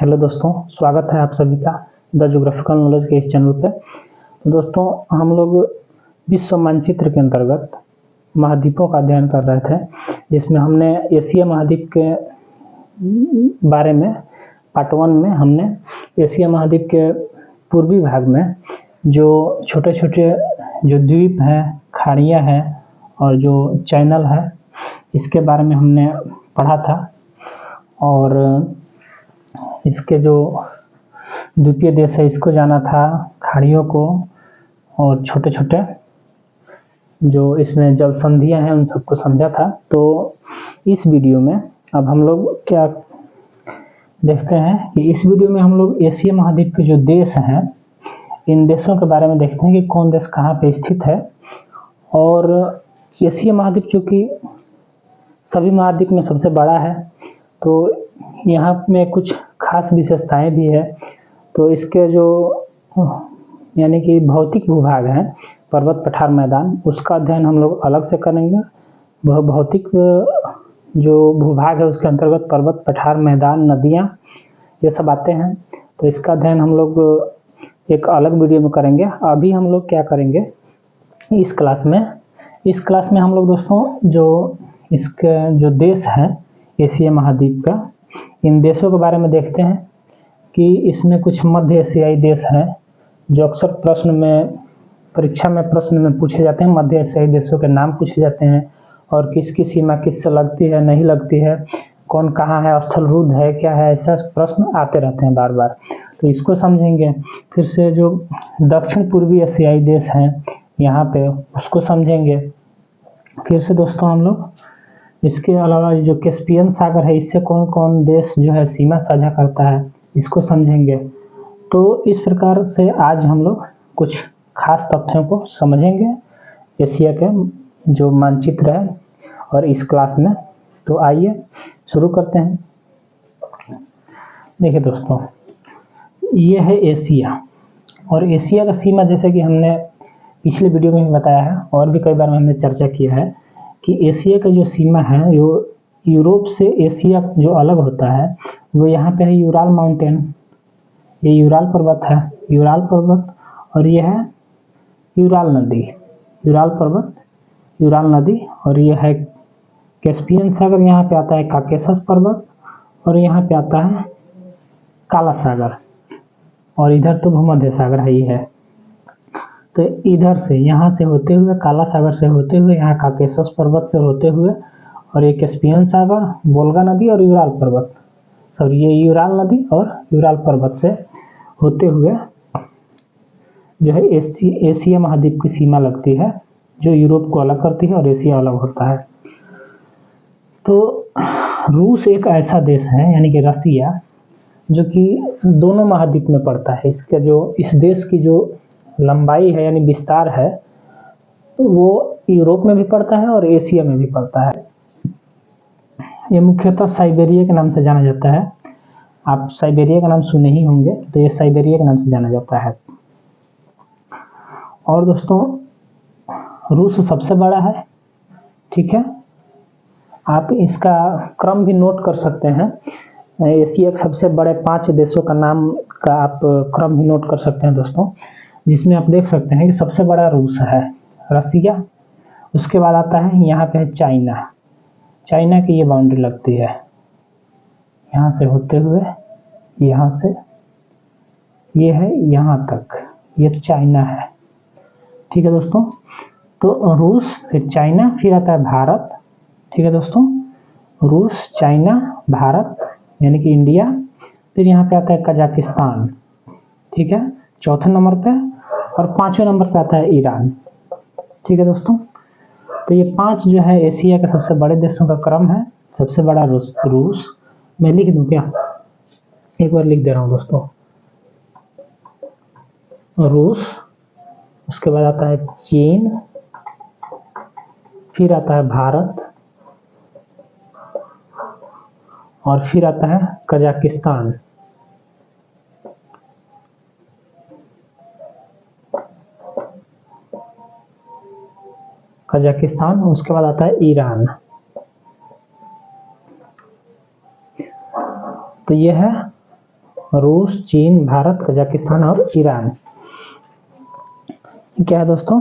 Hello दोस्तों, स्वागत है आप सभी का द ज्योग्राफिकल नॉलेज के इस चैनल पे। तो दोस्तों, हम लोग विश्व मानचित्र के अंतर्गत महाद्वीपों का अध्ययन कर रहे थे, जिसमें हमने एशिया महाद्वीप के बारे में पार्ट 1 में हमने एशिया महाद्वीप के पूर्वी भाग में जो छोटे छोटे जो द्वीप हैं, खाड़ियाँ हैं और जो चैनल है, इसके बारे में हमने पढ़ा था। और इसके जो द्वीपीय देश है इसको जाना था, खाड़ियों को और छोटे छोटे जो इसमें जल संधियाँ हैं उन सबको समझा था। तो इस वीडियो में अब हम लोग क्या देखते हैं कि इस वीडियो में हम लोग एशिया महाद्वीप के जो देश हैं, इन देशों के बारे में देखते हैं कि कौन देश कहाँ पे स्थित है। और एशिया महाद्वीप चूँकि सभी महाद्वीप में सबसे बड़ा है, तो यहाँ में कुछ खास विशेषताएं भी है। तो इसके जो यानी कि भौतिक भूभाग हैं, पर्वत पठार मैदान, उसका अध्ययन हम लोग अलग से करेंगे। वह भौतिक जो भूभाग है उसके अंतर्गत पर्वत पठार मैदान, नदियाँ, ये सब आते हैं। तो इसका अध्ययन हम लोग एक अलग वीडियो में करेंगे। अभी हम लोग क्या करेंगे इस क्लास में हम लोग दोस्तों जो इसके जो देश हैं एशिया महाद्वीप का, इन देशों के बारे में देखते हैं कि इसमें कुछ मध्य एशियाई देश हैं जो अक्सर परीक्षा में प्रश्न में पूछे जाते हैं। मध्य एशियाई देशों के नाम पूछे जाते हैं और किसकी सीमा किससे लगती है, नहीं लगती है, कौन कहाँ है, स्थल रुद्ध है, क्या है, ऐसा प्रश्न आते रहते हैं बार बार। तो इसको समझेंगे। फिर से जो दक्षिण पूर्वी एशियाई देश हैं यहाँ पे, उसको समझेंगे। फिर से दोस्तों हम लोग इसके अलावा जो कैस्पियन सागर है, इससे कौन कौन देश जो है सीमा साझा करता है, इसको समझेंगे। तो इस प्रकार से आज हम लोग कुछ खास तथ्यों को समझेंगे एशिया के जो मानचित्र है और इस क्लास में। तो आइए शुरू करते हैं। देखिए दोस्तों, ये है एशिया, और एशिया का सीमा जैसे कि हमने पिछले वीडियो में भी बताया है और भी कई बार हमने चर्चा किया है कि एशिया का जो सीमा है वो यूरोप से एशिया जो अलग होता है वो यहाँ पे है यूराल माउंटेन, ये यूराल पर्वत है, यूराल पर्वत, और ये है यूराल नदी, यूराल पर्वत, यूराल नदी। और ये है कैस्पियन सागर, यहाँ पे आता है काकेशस पर्वत, और यहाँ पे आता है काला सागर, और इधर तो भूमध्य सागर है ही है। तो इधर से यहाँ से होते हुए, काला सागर से होते हुए, यहाँ काकेशस पर्वत से होते हुए, और ये कैस्पियन सागर, वोल्गा नदी और यूराल पर्वत, सॉरी ये यूराल नदी और यूराल पर्वत से होते हुए जो है एशिया महाद्वीप की सीमा लगती है, जो यूरोप को अलग करती है और एशिया अलग होता है। तो रूस एक ऐसा देश है, यानी कि रसिया, जो कि दोनों महाद्वीप में पड़ता है। इसके जो इस देश की जो लंबाई है यानी विस्तार है, तो वो यूरोप में भी पड़ता है और एशिया में भी पड़ता है। ये मुख्यतः साइबेरिया के नाम से जाना जाता है। आप साइबेरिया का नाम सुने ही होंगे, तो ये साइबेरिया के नाम से जाना जाता है। और दोस्तों, रूस सबसे बड़ा है, ठीक है। आप इसका क्रम भी नोट कर सकते हैं। एशिया के सबसे बड़े 5 देशों का नाम का आप क्रम भी नोट कर सकते हैं दोस्तों, जिसमें आप देख सकते हैं कि सबसे बड़ा रूस है, रसिया, उसके बाद आता है यहाँ पे है चाइना। चाइना की ये बाउंड्री लगती है यहाँ से होते हुए, यहाँ से ये है यहाँ तक, ये चाइना है, ठीक है दोस्तों। तो रूस, फिर चाइना, फिर आता है भारत, ठीक है दोस्तों। रूस, चाइना, भारत यानी कि इंडिया, फिर यहाँ पे आता है कजाकिस्तान, ठीक है, चौथे नंबर पे, और 5वें नंबर पे आता है ईरान, ठीक है दोस्तों। तो ये 5 जो है एशिया के सबसे बड़े देशों का क्रम है। सबसे बड़ा रूस, मैं लिख दूं क्या, एक बार लिख दे रहा हूँ दोस्तों, रूस, उसके बाद आता है चीन, फिर आता है भारत, और फिर आता है कजाकिस्तान, उसके बाद आता है ईरान। तो ये है रूस, चीन, भारत, कजाकिस्तान और ईरान। क्या है दोस्तों?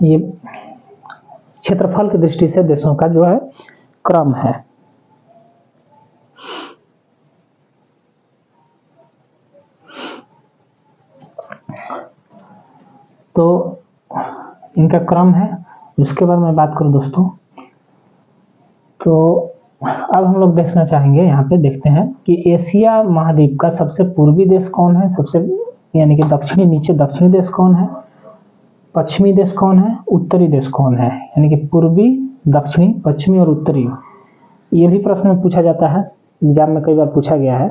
ये क्षेत्रफल की दृष्टि से देशों का जो है क्रम है। तो इनका क्रम है। उसके बाद मैं बात करूं दोस्तों, तो अब हम लोग देखना चाहेंगे, यहाँ पे देखते हैं कि एशिया महाद्वीप का सबसे पूर्वी देश कौन है, सबसे यानी कि दक्षिणी, नीचे दक्षिणी देश कौन है, पश्चिमी देश कौन है, उत्तरी देश कौन है, यानी कि पूर्वी, दक्षिणी, पश्चिमी और उत्तरी। ये भी प्रश्न में पूछा जाता है, एग्जाम में कई बार पूछा गया है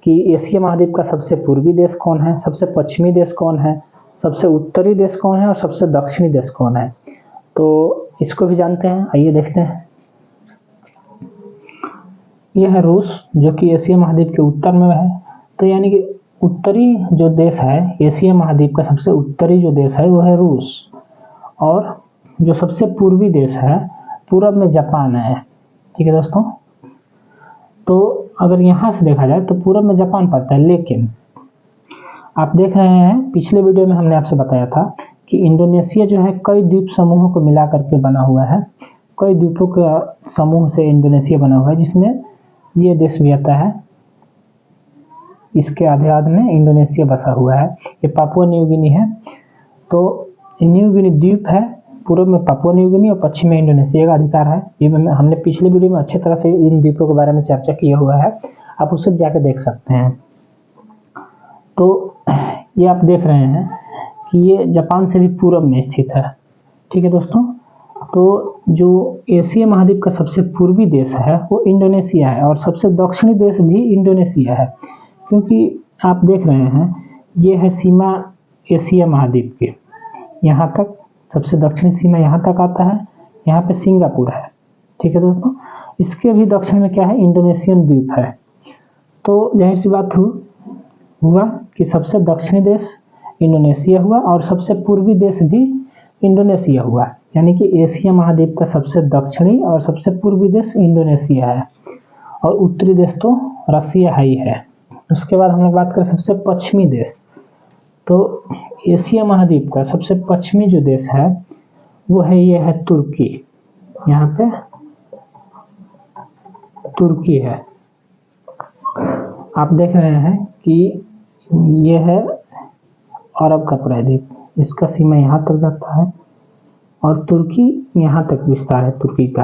कि एशिया महाद्वीप का सबसे पूर्वी देश कौन है, सबसे पश्चिमी देश कौन है, सबसे उत्तरी देश कौन है और सबसे दक्षिणी देश कौन है। तो इसको भी जानते हैं, आइए देखते हैं। यह है रूस, जो कि एशिया महाद्वीप के उत्तर में है। तो यानी कि उत्तरी जो देश है एशिया महाद्वीप का, सबसे उत्तरी जो देश है वो है रूस, और जो सबसे पूर्वी देश है पूरब में जापान है। ठीक है दोस्तों, तो अगर यहाँ से देखा जाए तो पूरब में जापान पड़ता है, लेकिन आप देख रहे हैं पिछले वीडियो में हमने आपसे बताया था कि इंडोनेशिया जो है कई द्वीप समूहों को मिला करके बना हुआ है, कई द्वीपों के समूह से इंडोनेशिया बना हुआ है, जिसमें ये देश भी आता है। इसके आधे में इंडोनेशिया बसा हुआ है। ये पापुआ न्यू गिनी है। तो न्यू गिनी द्वीप है, पूर्व में पापुआ न्यू गिनी और पश्चिम में इंडोनेशिया का अधिकार है। ये हमने पिछले वीडियो में अच्छी तरह से इन द्वीपों के बारे में चर्चा किया हुआ है, आप उसे जाकर देख सकते हैं। तो ये आप देख रहे हैं कि ये जापान से भी पूर्व में स्थित है। ठीक है दोस्तों, तो जो एशिया महाद्वीप का सबसे पूर्वी देश है वो इंडोनेशिया है, और सबसे दक्षिणी देश भी इंडोनेशिया है, क्योंकि आप देख रहे हैं ये है सीमा एशिया महाद्वीप की, यहाँ तक सबसे दक्षिणी सीमा यहाँ तक आता है, यहाँ पे सिंगापुर है। ठीक है दोस्तों, इसके भी दक्षिण में क्या है, इंडोनेशियन द्वीप है। तो जाहिर सी बात हुआ कि सबसे दक्षिणी देश इंडोनेशिया हुआ और सबसे पूर्वी देश भी इंडोनेशिया हुआ, यानी कि एशिया महाद्वीप का सबसे दक्षिणी और सबसे पूर्वी देश इंडोनेशिया है, और उत्तरी देश तो रसिया ही है। उसके बाद हम लोग बात करें सबसे पश्चिमी देश, तो एशिया महाद्वीप का सबसे पश्चिमी जो देश है वो है, ये है तुर्की। यहाँ पे तुर्की है। आप देख रहे हैं कि ये है अरब का प्रायद्वीप, इसका सीमा यहाँ तक जाता है और तुर्की यहाँ तक विस्तार है तुर्की का।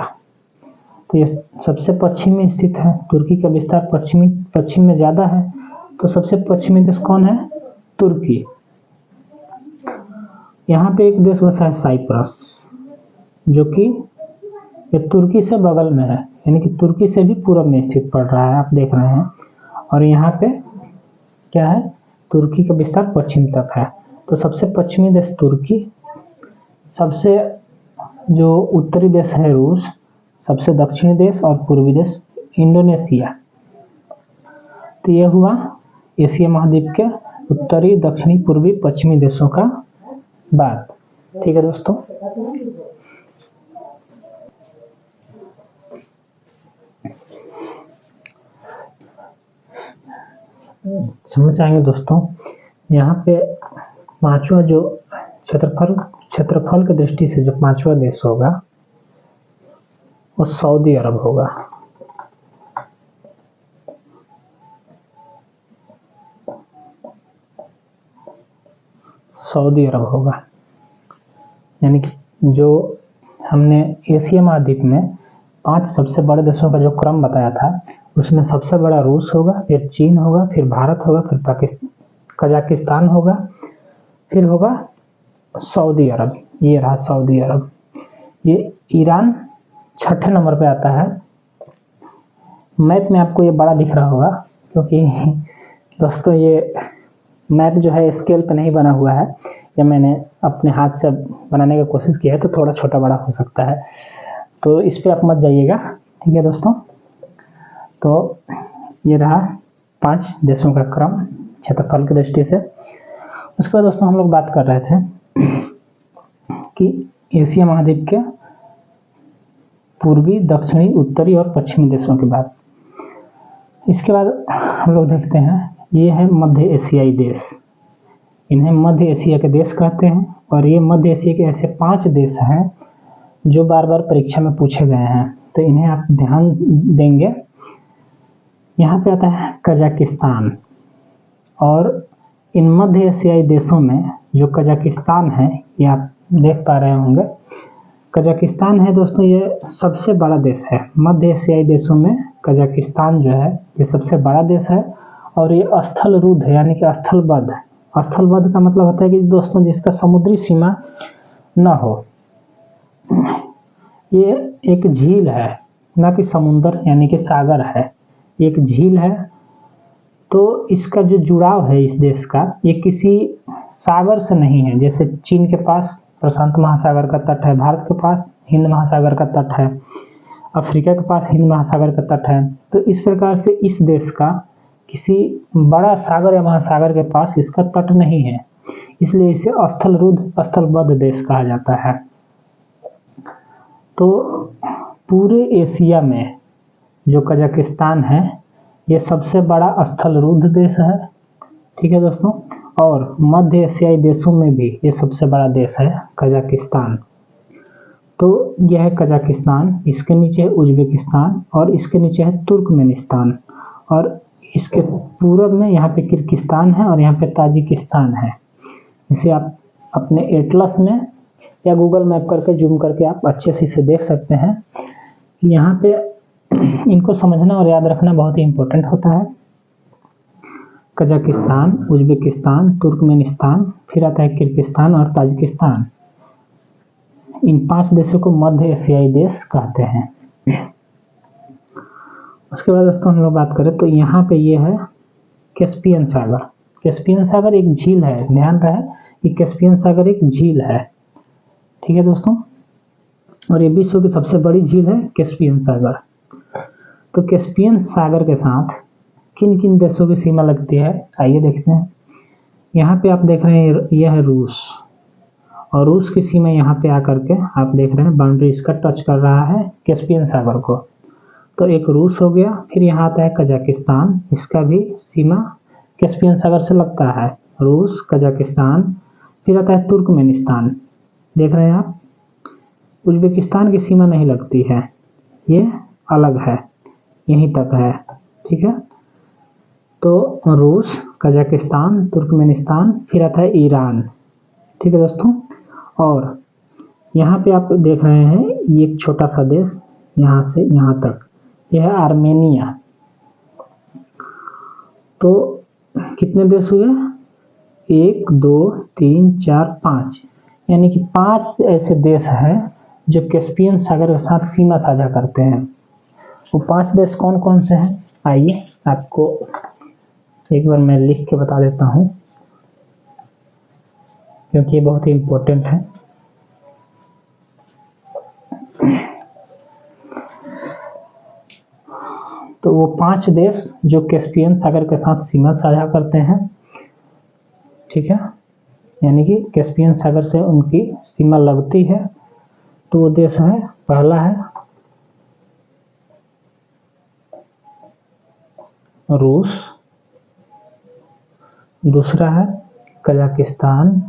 तो ये सबसे पश्चिम में स्थित है, तुर्की का विस्तार पश्चिम में ज़्यादा है। तो सबसे पश्चिमी देश कौन है, तुर्की। यहाँ पे एक देश बसा है साइप्रस, जो कि ये तुर्की से बगल में है, यानी कि तुर्की से भी पूर्व में स्थित पड़ रहा है, आप देख रहे हैं। और यहाँ पे क्या है, तुर्की का विस्तार पश्चिम तक है। तो सबसे पश्चिमी देश तुर्की, सबसे जो उत्तरी देश है रूस, सबसे दक्षिणी देश और पूर्वी देश इंडोनेशिया। तो यह हुआ एशिया महाद्वीप के उत्तरी, दक्षिणी, पूर्वी, पश्चिमी देशों का बात। ठीक है दोस्तों, समझ आएंगे दोस्तों। यहाँ पे पांचवा जो क्षेत्रफल की दृष्टि से जो पांचवा देश होगा वो सऊदी अरब होगा। सऊदी अरब होगा, यानी कि जो हमने एशिया महाद्वीप में 5 सबसे बड़े देशों का जो क्रम बताया था, उसमें सबसे बड़ा रूस होगा, फिर चीन होगा, फिर भारत होगा, फिर कजाकिस्तान होगा, फिर होगा सऊदी अरब। ये रहा सऊदी अरब। ये ईरान 6ठे नंबर पे आता है। मैप में आपको ये बड़ा दिख रहा होगा, क्योंकि दोस्तों ये मैप जो है स्केल पे नहीं बना हुआ है, या मैंने अपने हाथ से बनाने की कोशिश की है, तो थोड़ा छोटा बड़ा हो सकता है, तो इस पे आप मत जाइएगा। ठीक है दोस्तों, तो ये रहा 5 देशों का क्रम क्षेत्रफल की दृष्टि से। उसके बाद दोस्तों हम लोग बात कर रहे थे कि एशिया महाद्वीप के पूर्वी, दक्षिणी, उत्तरी और पश्चिमी देशों के बाद। इसके बाद हम लोग देखते हैं, ये है मध्य एशियाई देश। इन्हें मध्य एशिया के देश कहते हैं। और ये मध्य एशिया के ऐसे 5 देश हैं जो बार बार परीक्षा में पूछे गए हैं, तो इन्हें आप ध्यान देंगे। यहाँ पे आता है कजाकिस्तान। और इन मध्य एशियाई देशों में जो कजाकिस्तान है, ये आप देख पा रहे होंगे, कजाकिस्तान है दोस्तों, ये सबसे बड़ा देश है। मध्य एशियाई देशों में कजाकिस्तान जो है ये सबसे बड़ा देश है। और ये स्थलरुद्ध यानी कि स्थलबद्ध, स्थलबद्ध का मतलब होता है कि दोस्तों जिसका समुद्री सीमा न हो। ये एक झील है, ना कि समुंदर यानी कि सागर है, एक झील है। तो इसका जो जुड़ाव है इस देश का, ये किसी सागर से नहीं है। जैसे चीन के पास प्रशांत महासागर का तट है, भारत के पास हिंद महासागर का तट है, अफ्रीका के पास हिंद महासागर का तट है। तो इस प्रकार से इस देश का किसी बड़ा सागर या महासागर के पास इसका तट नहीं है, इसलिए इसे स्थलरुद्ध, स्थलबद्ध देश कहा जाता है। तो पूरे एशिया में जो कजाकिस्तान है, ये सबसे बड़ा स्थलरुद्ध देश है। ठीक है दोस्तों। और मध्य एशियाई देशों में भी ये सबसे बड़ा देश है कजाकिस्तान। तो यह है कजाकिस्तान, इसके नीचे है उज्बेकिस्तान और इसके नीचे है तुर्कमेनिस्तान। और इसके पूरब में यहाँ पे किर्गिस्तान है और यहाँ पे ताजिकिस्तान है। इसे आप अपने एटलस में या गूगल मैप करके जूम करके आप अच्छे से इसे देख सकते हैं कि यहाँ पे इनको समझना और याद रखना बहुत ही इम्पोर्टेंट होता है। कजाकिस्तान, उज्बेकिस्तान, तुर्कमेनिस्तान, फिर आता है किर्गिस्तान और ताजिकिस्तान। इन 5 देशों को मध्य एशियाई देश कहते हैं। उसके बाद दोस्तों हम लोग बात करें तो यहाँ पे ये है कैस्पियन सागर। कैस्पियन सागर एक झील है, ध्यान रहे कि कैस्पियन सागर एक झील है। ठीक है दोस्तों। और ये विश्व की सबसे बड़ी झील है कैस्पियन सागर। तो कैस्पियन सागर के साथ किन किन देशों की सीमा लगती है, आइए देखते हैं। यहाँ पे आप देख रहे हैं यह है रूस, और रूस की सीमा यहाँ पे आकर के आप देख रहे हैं बाउंड्री इसका टच कर रहा है कैस्पियन सागर को। तो एक रूस हो गया, फिर यहाँ आता है कजाकिस्तान, इसका भी सीमा कैस्पियन सागर से लगता है, रूस, कजाकिस्तान। फिर आता है तुर्कमेनिस्तान, देख रहे हैं आप। उज्बेकिस्तान की सीमा नहीं लगती है, ये अलग है, यहीं तक है। ठीक है। तो रूस, कजाकिस्तान, तुर्कमेनिस्तान, फिर आता है ईरान। ठीक है दोस्तों। और यहाँ पे आप देख रहे हैं ये एक छोटा सा देश, यहाँ से यहाँ तक, यह है आर्मेनिया। तो कितने देश हुए? 1, 2, 3, 4, 5, यानी कि 5 ऐसे देश हैं जो कैस्पियन सागर के साथ सीमा साझा करते हैं। वो 5 देश कौन कौन से हैं, आइए आपको एक बार मैं लिख के बता देता हूँ, क्योंकि ये बहुत ही इम्पोर्टेंट है। तो वो 5 देश जो कैस्पियन सागर के साथ सीमा साझा करते हैं, ठीक है, यानी कि कैस्पियन सागर से उनकी सीमा लगती है, तो वो देश है, पहला है रूस, दूसरा है कजाकिस्तान,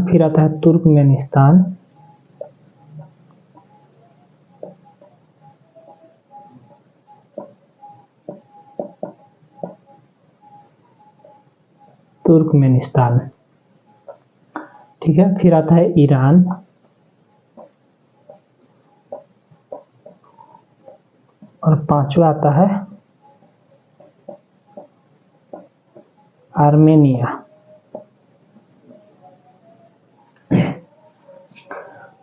फिर आता है तुर्कमेनिस्तान, ठीक है, फिर आता है ईरान, और 5वां आता है आर्मेनिया।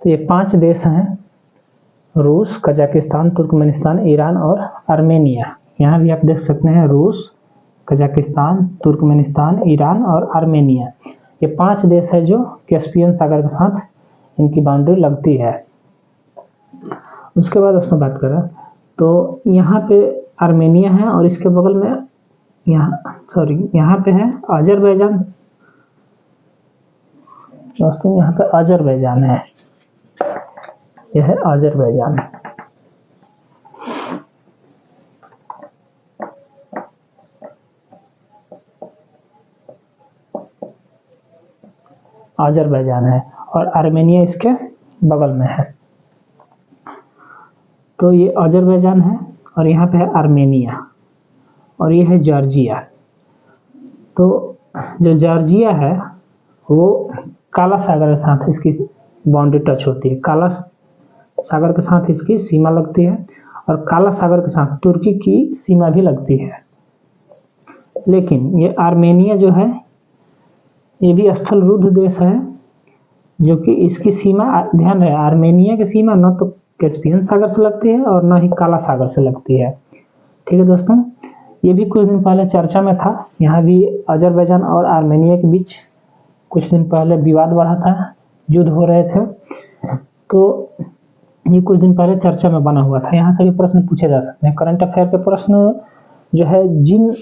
तो ये 5 देश हैं, रूस, कजाकिस्तान, तुर्कमेनिस्तान, ईरान और आर्मेनिया। यहाँ भी आप देख सकते हैं रूस, कजाकिस्तान, तुर्कमेनिस्तान, ईरान और आर्मेनिया। ये 5 देश है जो कैस्पियन सागर के साथ इनकी बाउंड्री लगती है। उसके बाद दोस्तों बात करें तो यहाँ पे आर्मेनिया है और इसके बगल में यहाँ सॉरी, यहाँ पे है अजरबैजान दोस्तों, यहाँ पे अजरबैजान है, यह है अजरबैजान। अजरबैजान है और आर्मेनिया इसके बगल में है। तो ये अजरबैजान है और यहाँ पे है आर्मेनिया और ये है जॉर्जिया। तो जो जॉर्जिया है वो काला सागर के साथ इसकी बाउंड्री टच होती है, काला सागर के साथ इसकी सीमा लगती है और काला सागर के साथ तुर्की की सीमा भी लगती है। लेकिन ये आर्मेनिया जो है ये भी स्थल रुद्ध देश है, जो कि इसकी सीमा, ध्यान रहे, आर्मेनिया की सीमा न तो कैस्पियन सागर से लगती है और न ही काला सागर से लगती है। ठीक है दोस्तों, ये भी कुछ दिन पहले चर्चा में था। यहाँ भी अजरबैजान और आर्मेनिया के बीच कुछ दिन पहले विवाद बढ़ा था, युद्ध हो रहे थे, तो ये कुछ दिन पहले चर्चा में बना हुआ था। यहाँ से भी प्रश्न पूछे जा सकते हैं। करंट अफेयर के प्रश्न जो है जिन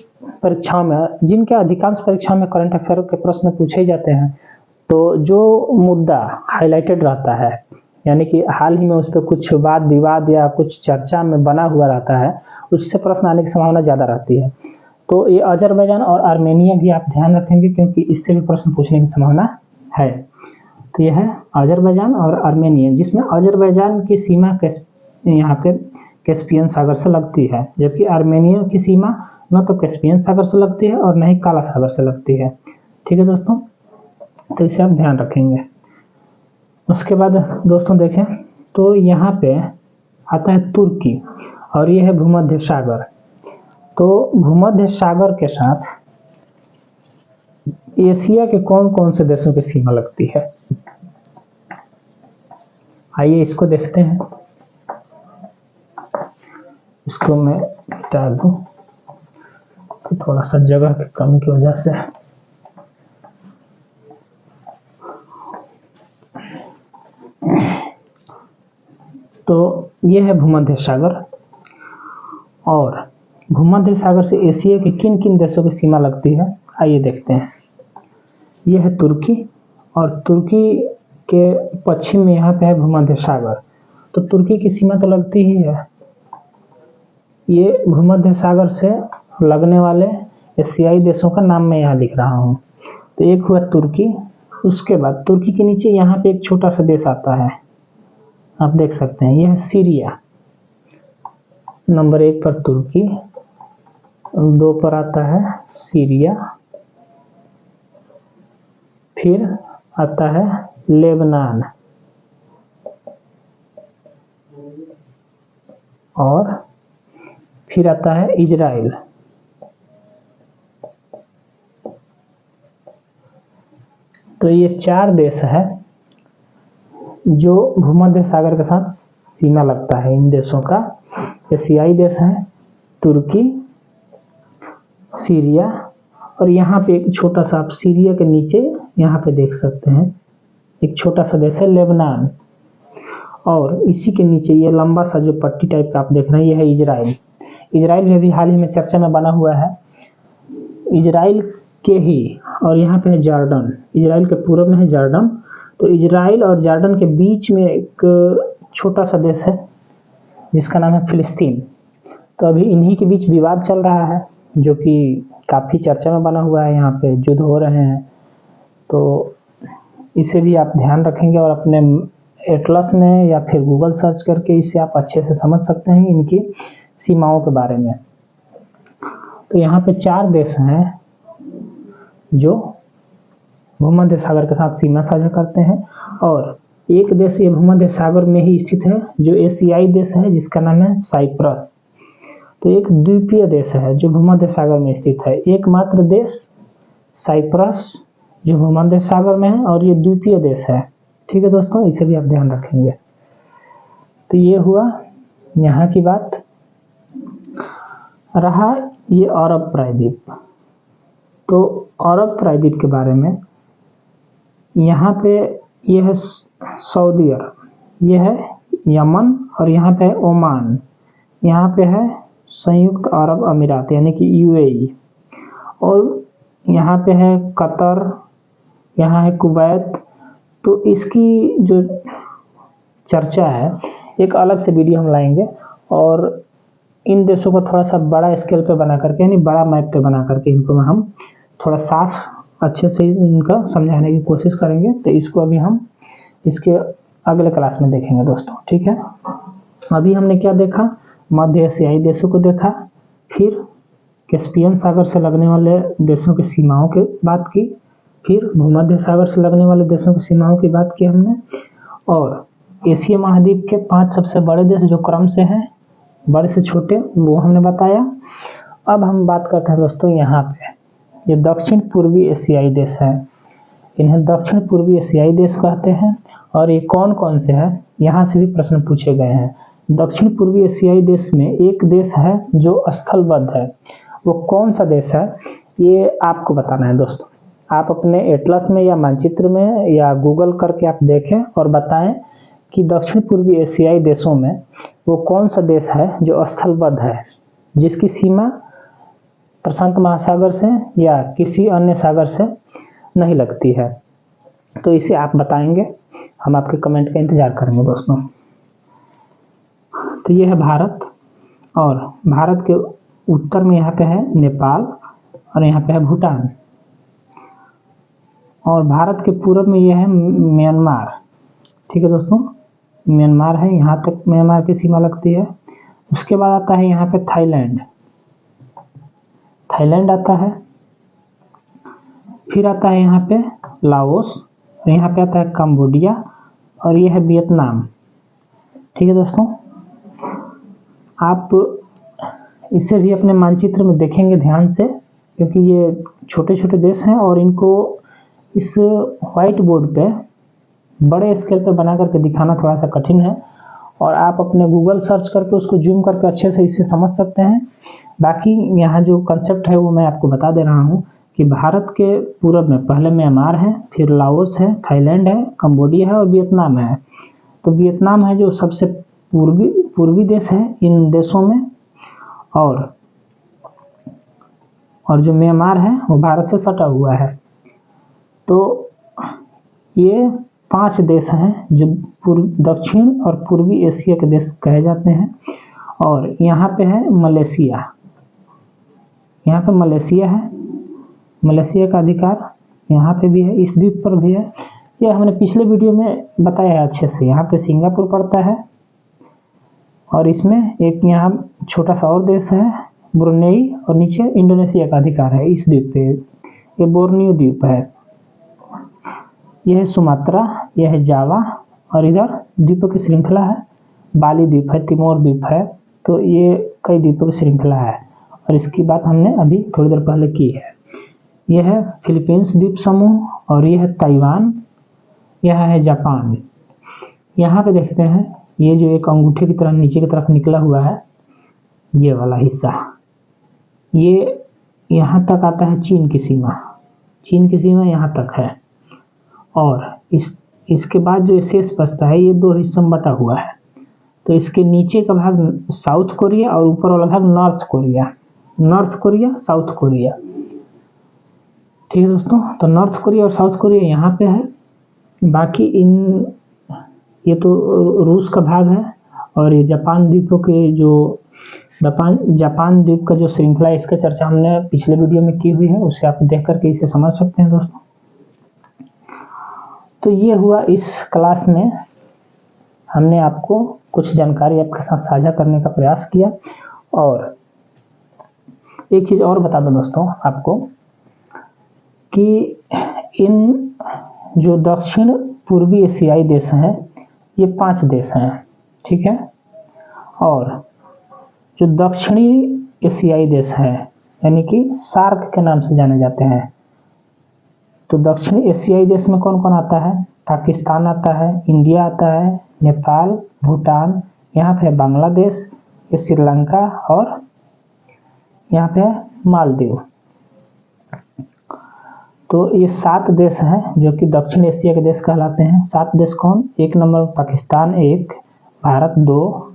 परीक्षाओं में, जिनके अधिकांश परीक्षाओं में करंट अफेयर के प्रश्न पूछे ही जाते हैं, तो जो मुद्दा हाईलाइटेड रहता है, यानी कि हाल ही में उस पर कुछ वाद विवाद या कुछ चर्चा में बना हुआ रहता है, उससे प्रश्न आने की संभावना ज़्यादा रहती है। तो ये अजरबैजान और आर्मेनिया भी आप ध्यान रखेंगे, क्योंकि इससे भी प्रश्न पूछने की संभावना है। तो यह है अजरबैजान और आर्मेनिया, जिसमें अजरबैजान की सीमा यहाँ पे कैस्पियन सागर से लगती है, जबकि आर्मेनिया की सीमा न तो कैस्पियन सागर से लगती है और न ही काला सागर से लगती है। ठीक है दोस्तों, तो इसे आप ध्यान रखेंगे। उसके बाद दोस्तों देखें तो यहाँ पे आता है तुर्की और ये है भूमध्य सागर। तो भूमध्य सागर के साथ एशिया के कौन कौन से देशों की सीमा लगती है, आइए इसको देखते हैं। इसको मैं हटा दूं, तो थोड़ा सा जगह की कमी की वजह से तो ये है भूमध्य सागर, और भूमध्य सागर से एशिया के किन किन देशों की सीमा लगती है आइए देखते हैं। ये है तुर्की और तुर्की के पश्चिम में यहाँ पे है भूमध्य सागर, तो तुर्की की सीमा तो लगती ही है। ये भूमध्य सागर से लगने वाले एशियाई देशों का नाम मैं यहाँ लिख रहा हूँ। तो एक हुआ तुर्की, उसके बाद तुर्की के नीचे यहाँ पे एक छोटा सा देश आता है, आप देख सकते हैं, यह है सीरिया। नंबर 1 पर तुर्की, 2 पर आता है सीरिया, फिर आता है लेबनान और फिर आता है इजराइल। तो ये 4 देश है जो भूमध्य सागर के साथ सीमा लगता है। इन देशों का एशियाई देश है तुर्की, सीरिया, और यहाँ पे एक छोटा सा, आप सीरिया के नीचे यहाँ पे देख सकते हैं एक छोटा सा देश है लेबनान, और इसी के नीचे ये लंबा सा जो पट्टी टाइप का आप देख रहे हैं ये है इजराइल। इजराइल में भी हाल ही में चर्चा में बना हुआ है। इजराइल के ही, और यहाँ पे है जॉर्डन, इजराइल के पूर्व में है जॉर्डन। तो इजराइल और जॉर्डन के बीच में एक छोटा सा देश है जिसका नाम है फिलिस्तीन। तो अभी इन्हीं के बीच विवाद चल रहा है, जो कि काफ़ी चर्चा में बना हुआ है। यहाँ पे युद्ध हो रहे हैं, तो इसे भी आप ध्यान रखेंगे और अपने एटलस में या फिर गूगल सर्च करके इसे आप अच्छे से समझ सकते हैं इनकी सीमाओं के बारे में। तो यहाँ पे 4 देश हैं जो भूमध्य सागर के साथ सीमा साझा करते हैं, और एक देश ये भूमध्य सागर में ही स्थित है जो एशियाई देश है, जिसका नाम है साइप्रस। तो एक द्वीपीय देश है जो भूमध्य सागर में स्थित है, एकमात्र देश साइप्रस जो भूमध्य सागर में है, और ये द्वीपीय देश है। ठीक है दोस्तों, इसे भी आप ध्यान रखेंगे। तो ये हुआ यहाँ की बात। रहा ये अरब प्रायद्वीप, तो अरब प्रायद्वीप के बारे में, यहाँ पे ये है सऊदी अरब, ये है यमन, और यहाँ पे है ओमान, यहाँ पे है संयुक्त अरब अमीरात यानी कि यूएई, और यहाँ पे है कतर, यहाँ है कुवैत। तो इसकी जो चर्चा है एक अलग से वीडियो हम लाएंगे, और इन देशों को थोड़ा सा बड़ा स्केल पे बना करके, यानी बड़ा मैप पे बना करके इनको हम थोड़ा साफ अच्छे से इनका समझाने की कोशिश करेंगे। तो इसको अभी हम इसके अगले क्लास में देखेंगे दोस्तों, ठीक है। अभी हमने क्या देखा, मध्य एशियाई देशों को देखा, फिर कैस्पियन सागर से लगने वाले देशों की सीमाओं की बात की, फिर भूमध्य सागर से लगने वाले देशों की सीमाओं की बात की हमने, और एशिया महाद्वीप के 5 सबसे बड़े देश जो क्रम से हैं बड़े से छोटे वो हमने बताया। अब हम बात करते हैं दोस्तों यहाँ पे ये दक्षिण पूर्वी एशियाई देश है, इन्हें दक्षिण पूर्वी एशियाई देश कहते हैं। और ये कौन कौन से हैं, यहाँ से भी प्रश्न पूछे गए हैं। दक्षिण पूर्वी एशियाई देश में एक देश है जो स्थलबद्ध है, वो कौन सा देश है ये आपको बताना है दोस्तों। आप अपने एटलस में या मानचित्र में या गूगल करके आप देखें और बताएं कि दक्षिण पूर्वी एशियाई देशों में वो कौन सा देश है जो स्थलबद्ध है, जिसकी सीमा प्रशांत महासागर से या किसी अन्य सागर से नहीं लगती है। तो इसे आप बताएंगे, हम आपके कमेंट का इंतजार करेंगे दोस्तों। तो ये है भारत, और भारत के उत्तर में यहाँ पे है नेपाल, और यहाँ पे है भूटान, और भारत के पूर्व में यह है म्यांमार, ठीक है दोस्तों। म्यांमार है, यहाँ तक म्यांमार की सीमा लगती है। उसके बाद आता है यहाँ पे थाईलैंड, थाईलैंड आता है। फिर आता है यहाँ पे लाओस, और यहाँ पे आता है कंबोडिया, और ये है वियतनाम, ठीक है दोस्तों। आप इसे भी अपने मानचित्र में देखेंगे ध्यान से, क्योंकि ये छोटे छोटे देश हैं और इनको इस व्हाइट बोर्ड पे बड़े स्केल पे बना करके दिखाना थोड़ा सा कठिन है, और आप अपने गूगल सर्च करके उसको जूम करके अच्छे से इसे समझ सकते हैं। बाकी यहाँ जो कंसेप्ट है वो मैं आपको बता दे रहा हूँ कि भारत के पूरब में पहले म्यांमार है, फिर लाओस है, थाईलैंड है, कंबोडिया है और वियतनाम है। तो वियतनाम है जो सबसे पूर्वी देश है इन देशों में, और जो म्यांमार है वो भारत से सटा हुआ है। तो ये 5 देश हैं जो दक्षिण और पूर्वी एशिया के देश कहे जाते हैं। और यहाँ पे है मलेशिया, यहाँ पे मलेशिया है, मलेशिया का अधिकार यहाँ पे भी है, इस द्वीप पर भी है। ये हमने पिछले वीडियो में बताया है अच्छे से। यहाँ पे सिंगापुर पड़ता है, और इसमें एक यहाँ छोटा सा और देश है ब्रुनेई, और नीचे इंडोनेशिया का अधिकार है इस द्वीप पे। ये बोर्नियो द्वीप है, यह है सुमात्रा, यह है जावा, और इधर द्वीपों की श्रृंखला है, बाली द्वीप है, तिमोर द्वीप है। तो ये कई द्वीपों की श्रृंखला है, और इसकी बात हमने अभी थोड़ी देर पहले की है। यह है फिलीपींस द्वीप समूह, और यह है ताइवान, यह है जापान। यहाँ पे देखते हैं ये जो एक अंगूठे की तरह नीचे की तरफ निकला हुआ है ये वाला हिस्सा, ये यहाँ तक आता है चीन की सीमा, चीन की सीमा यहाँ तक है। और इसके बाद जो शेष बचता है ये 2 हिस्सों में बटा हुआ है। तो इसके नीचे का भाग साउथ कोरिया और ऊपर वाला भाग नॉर्थ कोरिया, साउथ कोरिया, ठीक है दोस्तों। तो नॉर्थ कोरिया और साउथ कोरिया यहाँ पे है। बाकी ये तो रूस का भाग है, और ये जापान द्वीपों के जो जापान द्वीप का जो श्रृंखला है इसका चर्चा हमने पिछले वीडियो में की हुई है, उसे आप देख करके इसे समझ सकते हैं दोस्तों। तो ये हुआ इस क्लास में हमने आपको कुछ जानकारी आपके साथ साझा करने का प्रयास किया। और एक चीज़ और बता दूं दोस्तों आपको कि इन जो दक्षिण पूर्वी एशियाई देश हैं ये 5 देश हैं, ठीक है। और जो दक्षिणी एशियाई देश हैं यानी कि सार्क के नाम से जाने जाते हैं, तो दक्षिणी एशियाई देश में कौन कौन आता है, पाकिस्तान आता है, इंडिया आता है, नेपाल, भूटान, यहाँ पे बांग्लादेश, ये श्रीलंका, और यहाँ पे मालदीव। तो ये 7 देश हैं जो कि दक्षिण एशिया के देश कहलाते हैं। 7 देश कौन, 1 नंबर पाकिस्तान 1, भारत 2,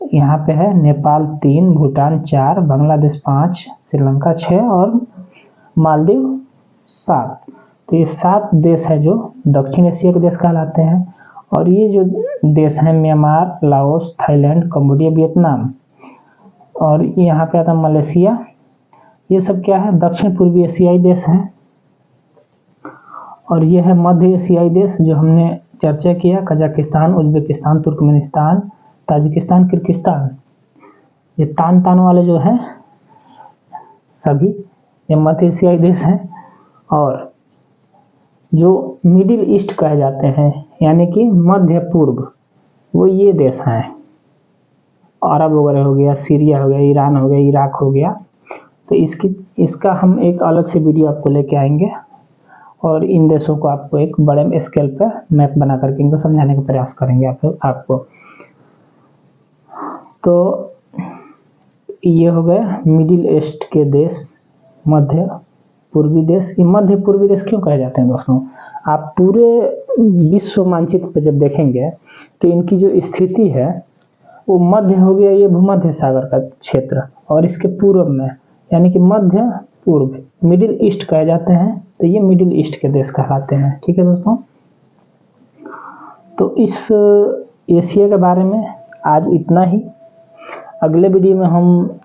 यहाँ पे है नेपाल 3, भूटान 4, बांग्लादेश 5, श्रीलंका 6 और मालदीव 7। तो ये 7 देश है जो दक्षिण एशिया के देश कहलाते हैं। और ये जो देश हैं Myanmar, Laos, Thailand, Cambodia, Vietnam, और यहाँ पे आता है मलेशिया। ये सब क्या है, दक्षिण पूर्वी एशियाई देश हैं। और ये है मध्य एशियाई देश जो हमने चर्चा किया, Kazakhstan, Uzbekistan, Turkmenistan, Tajikistan, Kyrgyzstan. ये तान वाले जो हैं सभी ये मध्य एशियाई देश हैं। और जो मिडिल ईस्ट कहे जाते हैं यानी कि मध्य पूर्व, वो ये देश हैं। अरब वगैरह हो गया, सीरिया हो गया, ईरान हो गया, इराक हो गया। तो इसका हम एक अलग से वीडियो आपको लेके आएंगे और इन देशों को आपको एक बड़े स्केल पर मैप बना करके इनको समझाने का प्रयास करेंगे आपको। तो ये हो गए मिडिल ईस्ट के देश, मध्य पूर्वी देश। ये मध्य पूर्वी देश क्यों कहे जाते हैं दोस्तों, आप पूरे विश्व मानचित्र पर जब देखेंगे तो इनकी जो स्थिति है वो मध्य हो गया, ये भूमध्य सागर का क्षेत्र, और इसके पूर्व में यानी कि मध्य पूर्व, मिडिल ईस्ट कहे जाते हैं। तो ये मिडिल ईस्ट के देश कहलाते हैं। ठीक है दोस्तों, तो इस एशिया के बारे में आज इतना ही। अगले वीडियो में हम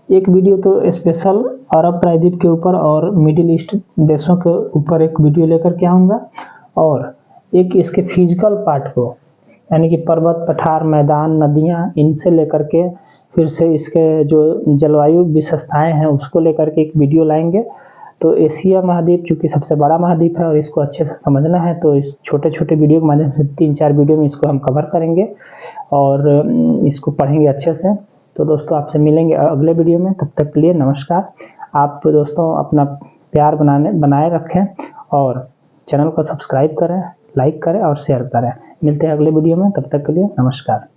एक वीडियो तो स्पेशल अरब प्रायद्वीप के ऊपर और मिडिल ईस्ट देशों के ऊपर एक वीडियो लेकर के आऊँगा, और एक इसके फिजिकल पार्ट को यानी कि पर्वत, पठार, मैदान, नदियाँ, इनसे लेकर के फिर से इसके जो जलवायु विशेषताएं हैं उसको लेकर के एक वीडियो लाएंगे। तो एशिया महाद्वीप चूँकि सबसे बड़ा महाद्वीप है और इसको अच्छे से समझना है, तो इस छोटे छोटे वीडियो के माध्यम से 3-4 वीडियो में इसको हम कवर करेंगे और इसको पढ़ेंगे अच्छे से। तो दोस्तों आपसे मिलेंगे अगले वीडियो में, तब तक के लिए नमस्कार। आप दोस्तों अपना प्यार बनाए रखें और चैनल को सब्सक्राइब करें, लाइक करें और शेयर करें। मिलते हैं अगले वीडियो में, तब तक के लिए नमस्कार।